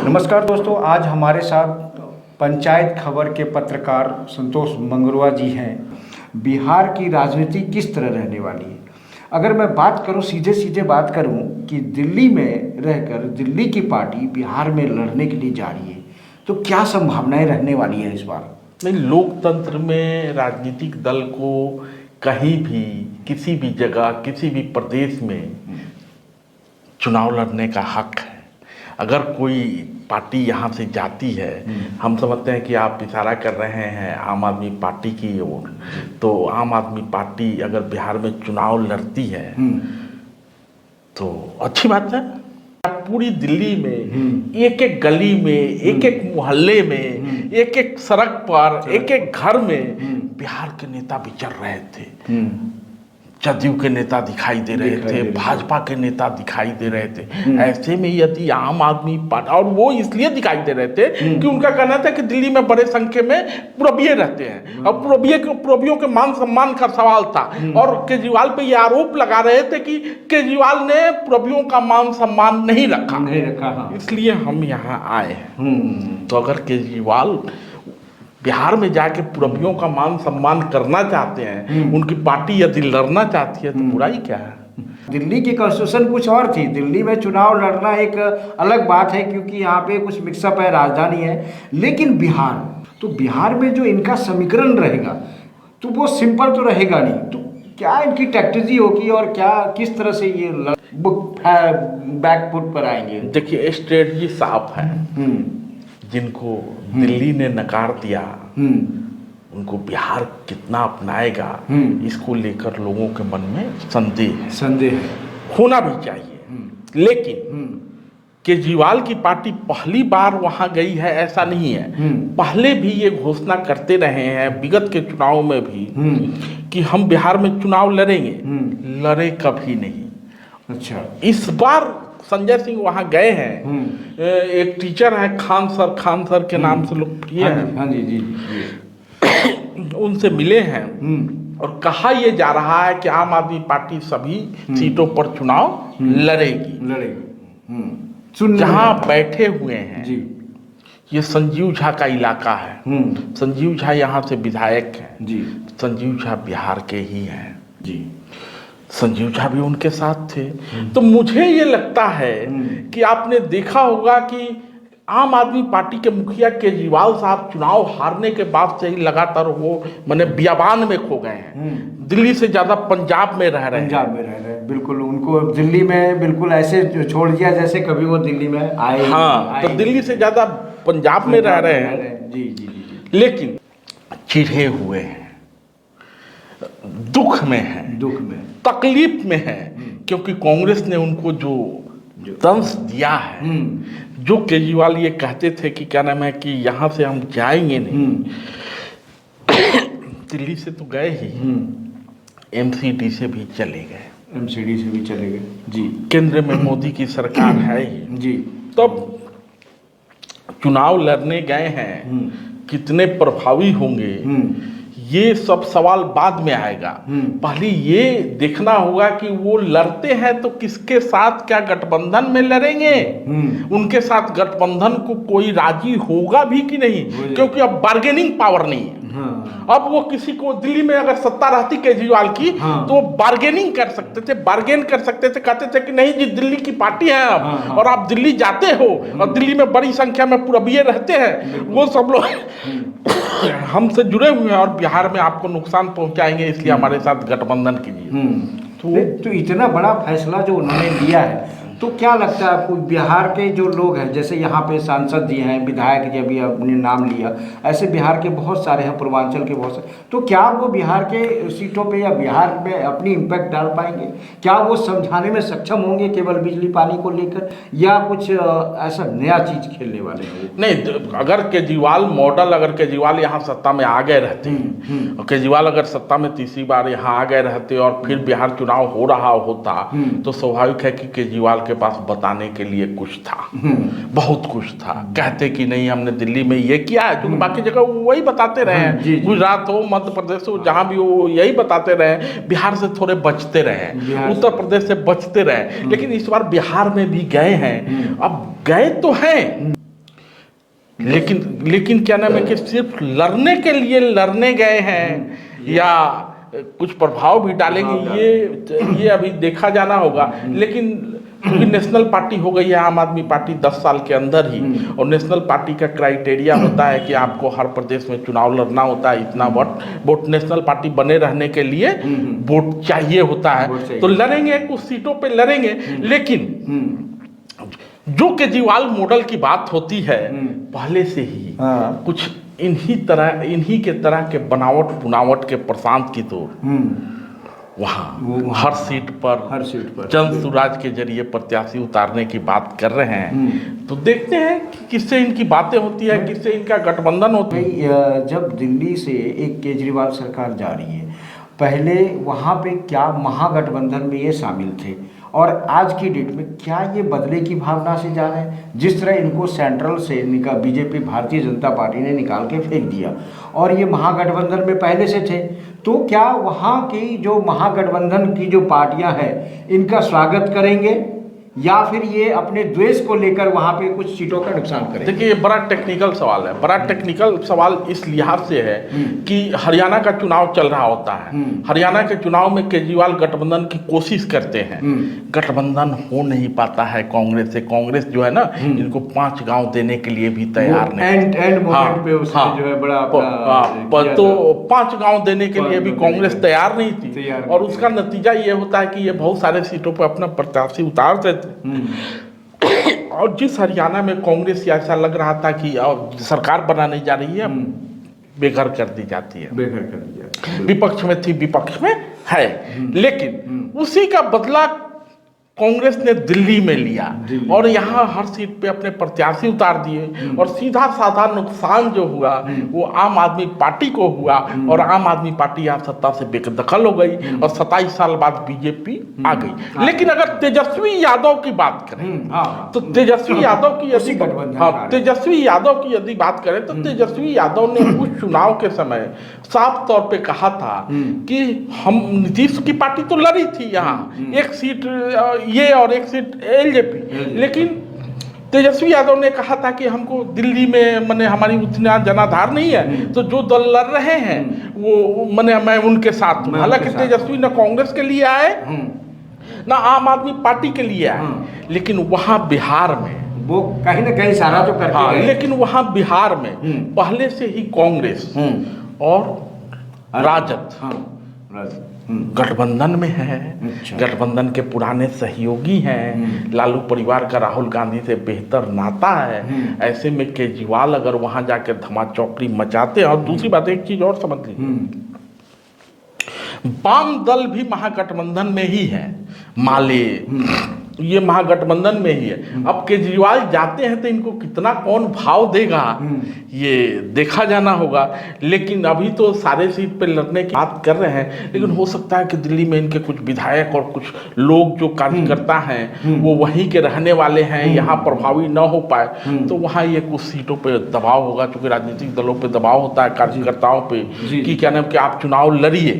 नमस्कार दोस्तों, आज हमारे साथ पंचायत खबर के पत्रकार संतोष मंगरुआ जी हैं। बिहार की राजनीति किस तरह रहने वाली है, अगर मैं बात करूं, सीधे सीधे बात करूं कि दिल्ली में रहकर दिल्ली की पार्टी बिहार में लड़ने के लिए जा रही है, तो क्या संभावनाएं रहने वाली है इस बार? नहीं, लोकतंत्र में राजनीतिक दल को कहीं भी, किसी भी जगह, किसी भी प्रदेश में चुनाव लड़ने का हक है। अगर कोई पार्टी यहाँ से जाती है, हम समझते हैं कि आप इशारा कर रहे हैं आम आदमी पार्टी की ओर, तो आम आदमी पार्टी अगर बिहार में चुनाव लड़ती है तो अच्छी बात है। पूरी दिल्ली में एक एक गली में, एक एक मोहल्ले में, एक एक सड़क पर, एक एक घर में बिहार के नेता विचर रहे थे। जदयू के नेता दिखाई दे रहे थे, भाजपा के नेता दिखाई दे रहे थे। ऐसे में यदि आम आदमी पार्टी, और वो इसलिए दिखाई दे रहे थे कि उनका कहना था कि दिल्ली में बड़े संख्या में पूरबिये रहते हैं और पूरबियों के मान सम्मान का सवाल था, और केजरीवाल पे ये आरोप लगा रहे थे कि केजरीवाल ने पूरबियों का मान सम्मान नहीं रखा। हाँ। इसलिए हम यहाँ आए हैं। तो अगर केजरीवाल बिहार में जाके पूरबियों का मान सम्मान करना चाहते हैं, उनकी पार्टी यदि लड़ना चाहती है, तो बुराई क्या है? दिल्ली की कॉन्स्टिट्यूशन कुछ और थी। दिल्ली में चुनाव लड़ना एक अलग बात है, क्योंकि यहाँ पे कुछ मिक्सअप है, राजधानी है। लेकिन बिहार में जो इनका समीकरण रहेगा तो वो सिंपल तो रहेगा नहीं। तो क्या इनकी स्ट्रैटेजी होगी और क्या किस तरह से ये बैकफुट पर आएंगे? देखिए, स्ट्रेटजी साफ है। जिनको दिल्ली ने नकार दिया, उनको बिहार कितना अपनाएगा, इसको लेकर लोगों के मन में संदेह होना भी चाहिए। लेकिन केजरीवाल की पार्टी पहली बार वहां गई है ऐसा नहीं है। पहले भी ये घोषणा करते रहे हैं, विगत के चुनाव में भी, कि हम बिहार में चुनाव लड़ेंगे। लड़े कभी नहीं। अच्छा, इस बार संजय सिंह वहां गए हैं। एक टीचर है खान सर के नाम से लोकप्रिय हैं। हाँ जी। उनसे मिले हैं और कहा यह जा रहा है कि आम आदमी पार्टी सभी सीटों पर चुनाव लड़ेगी। जहां बैठे हुए हैं जी, ये संजीव झा का इलाका है। संजीव झा यहाँ से विधायक हैं जी। संजीव झा बिहार के ही हैं जी। संजीव झा भी उनके साथ थे। तो मुझे ये लगता है कि आपने देखा होगा कि आम आदमी पार्टी के मुखिया केजरीवाल साहब चुनाव हारने के बाद से ही लगातार वो बियाबान में खो गए हैं। दिल्ली से ज्यादा पंजाब में रह रहे हैं। बिल्कुल, उनको दिल्ली में बिल्कुल ऐसे छोड़ दिया जैसे कभी वो दिल्ली में आए। हाँ, तो दिल्ली से ज्यादा पंजाब में रह रहे हैं जी। लेकिन चिढ़े हुए हैं, दुख में तकलीफ में है, क्योंकि कांग्रेस ने उनको जो दंश दिया है। जो केजरीवाल ये कहते थे कि क्या नाम है कि यहाँ से हम जाएंगे नहीं, दिल्ली से तो गए ही, एमसीडी से भी चले गए जी। केंद्र में मोदी की सरकार है ही जी। तब चुनाव लड़ने गए हैं, कितने प्रभावी होंगे ये सब सवाल बाद में आएगा। पहले ये देखना होगा कि वो लड़ते हैं तो किसके साथ, क्या गठबंधन में लड़ेंगे, उनके साथ गठबंधन को कोई राजी होगा भी कि नहीं, क्योंकि अब बार्गेनिंग पावर नहीं है। अब वो किसी को, दिल्ली में अगर सत्ता रहती केजरीवाल की, तो बार्गेनिंग कर सकते थे, कहते थे कि नहीं जी, दिल्ली की पार्टी है अब, और आप दिल्ली जाते हो और दिल्ली में बड़ी संख्या में पूरबिये रहते हैं, वो सब लोग हमसे जुड़े हुए हैं और बिहार में आपको नुकसान पहुंचाएंगे, इसलिए हमारे साथ गठबंधन कीजिए। तो इतना बड़ा फैसला जो उन्होंने लिया है, तो क्या लगता है आपको, बिहार के जो लोग हैं, जैसे यहाँ पे सांसद जी हैं, विधायक जी अभी आपने नाम लिया, ऐसे बिहार के बहुत सारे हैं, पूर्वांचल के बहुत सारे, तो क्या वो बिहार के सीटों पे या बिहार में अपनी इम्पैक्ट डाल पाएंगे? क्या वो समझाने में सक्षम होंगे केवल बिजली पानी को लेकर, या कुछ ऐसा नया चीज खेलने वाले हैं? नहीं, अगर केजरीवाल यहाँ सत्ता में आ गए रहते, और केजरीवाल अगर सत्ता में तीसरी बार यहाँ आ गए रहते और फिर बिहार चुनाव हो रहा होता, तो स्वाभाविक है कि केजरीवाल के पास बताने के लिए कुछ था, बहुत कुछ था। कहते कि नहीं, हमने दिल्ली में ये किया है, क्योंकि बाकी जगह वही बताते रहे हैं, गुजरात हो, मध्य प्रदेश हो, जहां भी हो यही बताते रहे। बिहार से थोड़े बचते रहे, उत्तर प्रदेश से बचते रहे, लेकिन इस बार बिहार में भी गए हैं। अब गए तो हैं, लेकिन क्या नाम है कि सिर्फ लड़ने के लिए लड़ने गए हैं या कुछ प्रभाव भी डालेंगे, ये अभी देखा जाना होगा। लेकिन क्योंकि नेशनल पार्टी हो गई है आम आदमी पार्टी 10 साल के अंदर ही, और नेशनल पार्टी का क्राइटेरिया होता है कि आपको हर प्रदेश में चुनाव लड़ना होता है, इतना वोट नेशनल पार्टी बने रहने के लिए वोट चाहिए होता है, तो लड़ेंगे, कुछ सीटों पे लड़ेंगे। लेकिन जो केजरीवाल मॉडल की बात होती है पहले से ही कुछ इन्हीं के तरह के बुनावट के प्रशांत की तो वहाँ हर सीट पर जन सुराज के जरिए प्रत्याशी उतारने की बात कर रहे हैं। तो देखते हैं कि किससे इनकी बातें होती है, किससे इनका गठबंधन होता है। जब दिल्ली से एक केजरीवाल सरकार जा रही है, पहले वहाँ पे क्या महागठबंधन में ये शामिल थे, और आज की डेट में क्या ये बदले की भावना से जा रहे हैं? जिस तरह इनको सेंट्रल से बीजेपी भारतीय जनता पार्टी ने निकाल के फेंक दिया और ये महागठबंधन में पहले से थे, तो क्या वहाँ की जो महागठबंधन की जो पार्टियां हैं इनका स्वागत करेंगे या फिर ये अपने द्वेष को लेकर वहाँ पे कुछ सीटों का नुकसान करेंगे? देखिए, ये बड़ा टेक्निकल सवाल है। बड़ा टेक्निकल सवाल इस लिहाज से है कि हरियाणा का चुनाव चल रहा होता है। हरियाणा के चुनाव में केजरीवाल गठबंधन की कोशिश करते हैं, गठबंधन हो नहीं पाता है कांग्रेस से। कांग्रेस जो है ना, इनको 5 गांव देने के लिए भी तैयार नहीं। एंड मोमेंट पे उसने जो है बड़ा तो 5 गांव देने के लिए भी कांग्रेस तैयार नहीं थी, और उसका नतीजा ये होता है कि ये बहुत सारे सीटों पर अपना प्रत्याशी उतारते थे। और जिस हरियाणा में कांग्रेस ऐसा लग रहा था कि सरकार बनाने जा रही है, बेघर कर दी जाती है। विपक्ष में थी, विपक्ष में है, लेकिन उसी का बदला कांग्रेस ने दिल्ली में लिया और यहाँ हर सीट पे अपने प्रत्याशी उतार दिए, और सीधा साधा नुकसान जो हुआ वो आम आदमी पार्टी को हुआ, और आम आदमी पार्टी यहाँ सत्ता से बेदखल हो गई और 27 साल बाद बीजेपी आ गई। लेकिन अगर तेजस्वी यादव की बात करें तो तेजस्वी यादव की यदि बात करें तो तेजस्वी यादव ने उस चुनाव के समय साफ तौर पे कहा था कि हम नीतीश की पार्टी तो लड़ी थी यहाँ, एक सीट ये और एक सीट एलजेपी, लेकिन तेजस्वी यादव ने कहा था कि हमको दिल्ली में मने हमारी उतना जनाधार नहीं है, तो जो दल लड़ रहे हैं वो मने मैं उनके साथ हूँ। हालांकि तेजस्वी न कांग्रेस के लिए आए ना आम आदमी पार्टी के लिए आए, लेकिन वहाँ बिहार में वो कहीं ना कहीं सारा तो करके गए। लेकिन वहाँ बिहार में पहले से ही कांग्रेस और राजद गठबंधन में है। अच्छा। गठबंधन के पुराने सहयोगी हैं, लालू परिवार का राहुल गांधी से बेहतर नाता है। ऐसे में केजरीवाल अगर वहां जाकर धमाचौकड़ी मचाते हैं, और दूसरी बात एक चीज और समझ लीजिए, वाम दल भी महागठबंधन में ही है, माले ये महागठबंधन में ही है। अब केजरीवाल जाते हैं तो इनको कितना कौन भाव देगा ये देखा जाना होगा, लेकिन अभी तो सारे सीट पे लड़ने की बात कर रहे हैं। लेकिन हो सकता है कि दिल्ली में इनके कुछ विधायक और कुछ लोग जो कार्यकर्ता हैं वो वहीं के रहने वाले हैं, यहाँ प्रभावी न हो पाए, तो वहाँ ये कुछ सीटों पे दबाव होगा। क्योंकि राजनीतिक दलों पे दबाव होता है कार्यकर्ताओं पे कि क्या नाम कि आप चुनाव लड़िए,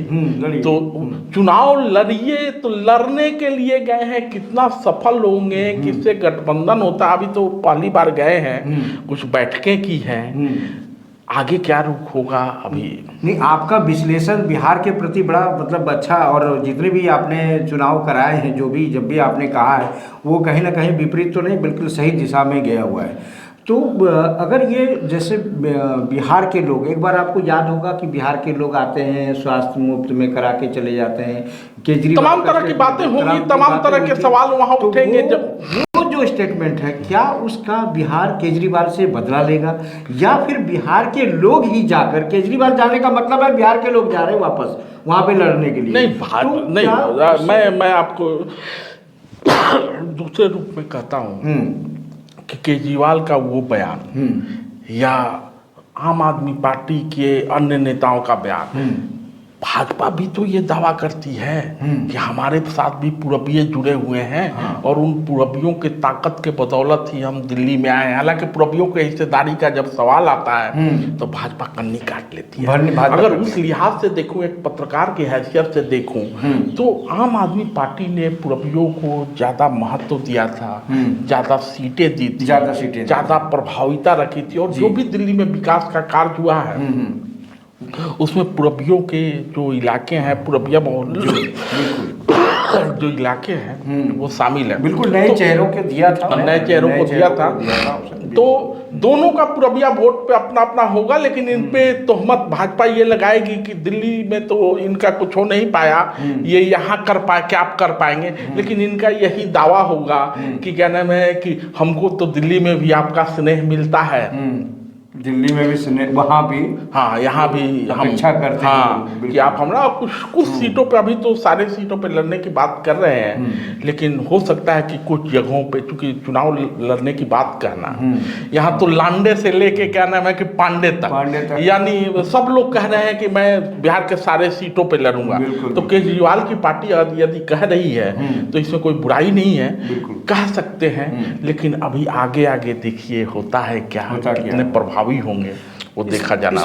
तो चुनाव लड़िए, तो लड़ने के लिए गए हैं, कितना सफल होंगे, किससे गठबंधन होता है, अभी तो पहली बार गए हैं, कुछ बैठकें की हैं, आगे क्या रुख होगा अभी नहीं। आपका विश्लेषण बिहार के प्रति बड़ा मतलब अच्छा, और जितने भी आपने चुनाव कराए हैं, जो भी जब भी आपने कहा है वो कहीं ना कहीं विपरीत तो नहीं, बिल्कुल सही दिशा में गया हुआ है। तो अगर ये जैसे बिहार के लोग, एक बार आपको याद होगा कि बिहार के लोग आते हैं, स्वास्थ्य मुफ्त में करा के चले जाते हैं, केजरीवाल तमाम तरह की बातें होंगी, तमाम तरह के सवाल वहाँ उठेंगे। वो जो स्टेटमेंट है, क्या उसका बिहार केजरीवाल से बदला लेगा, या फिर बिहार के लोग ही जाकर, केजरीवाल जाने का मतलब है बिहार के लोग जा रहे हैं वापस वहाँ पे लड़ने के लिए? नहीं, मैं आपको दूसरे रूप में कहता हूँ कि केजरीवाल का वो बयान या आम आदमी पार्टी के अन्य नेताओं का बयान भाजपा भी तो ये दावा करती है कि हमारे साथ भी पूरबिये जुड़े हुए हैं और उन पूरबियों के ताकत के बदौलत ही हम दिल्ली में आए हैं। हालांकि पूरबियों के हिस्सेदारी का जब सवाल आता है तो भाजपा कन्नी काट लेती है। अगर उस लिहाज से देखूं, एक पत्रकार की हैसियत से देखूं, तो आम आदमी पार्टी ने पूरबियों को ज्यादा महत्व दिया था, ज्यादा सीटें दी थी, ज्यादा प्रभाविता रखी थी, और जो भी दिल्ली में विकास का कार्य हुआ है उसमें पूरबियों के जो इलाके हैं, पूरबिया जो इलाके हैं वो शामिल है। बिल्कुल नए चेहरों के दिया था, नए चेहरों को दिया था। तो दोनों का पूरबिया वोट पे अपना अपना होगा, लेकिन इन पे तोहमत भाजपा ये लगाएगी कि दिल्ली में तो इनका कुछ हो नहीं पाया, ये यहाँ कर पाए, क्या आप कर पाएंगे। लेकिन इनका यही दावा होगा कि क्या नाम है कि हमको तो दिल्ली में भी आपका स्नेह मिलता है, दिल्ली में भी सुने, वहाँ भी, हाँ यहाँ भी हम इच्छा करते हैं कि आप हमरा कुछ सीटों पे, अभी तो सारे सीटों पे लड़ने की बात कर रहे हैं, लेकिन हो सकता है कि कुछ जगहों पे, चूंकि चुनाव लड़ने की बात करना, यहाँ तो लांडे से लेके क्या नाम है कि पांडे तक, यानी सब लोग कह रहे हैं कि मैं बिहार के सारे सीटों पे लड़ूंगा। तो केजरीवाल की पार्टी यदि कह रही है तो इसमें कोई बुराई नहीं है, कह सकते हैं, लेकिन अभी आगे आगे देखिए होता है क्या, कितने प्रभावी होंगे वो देखा जाना।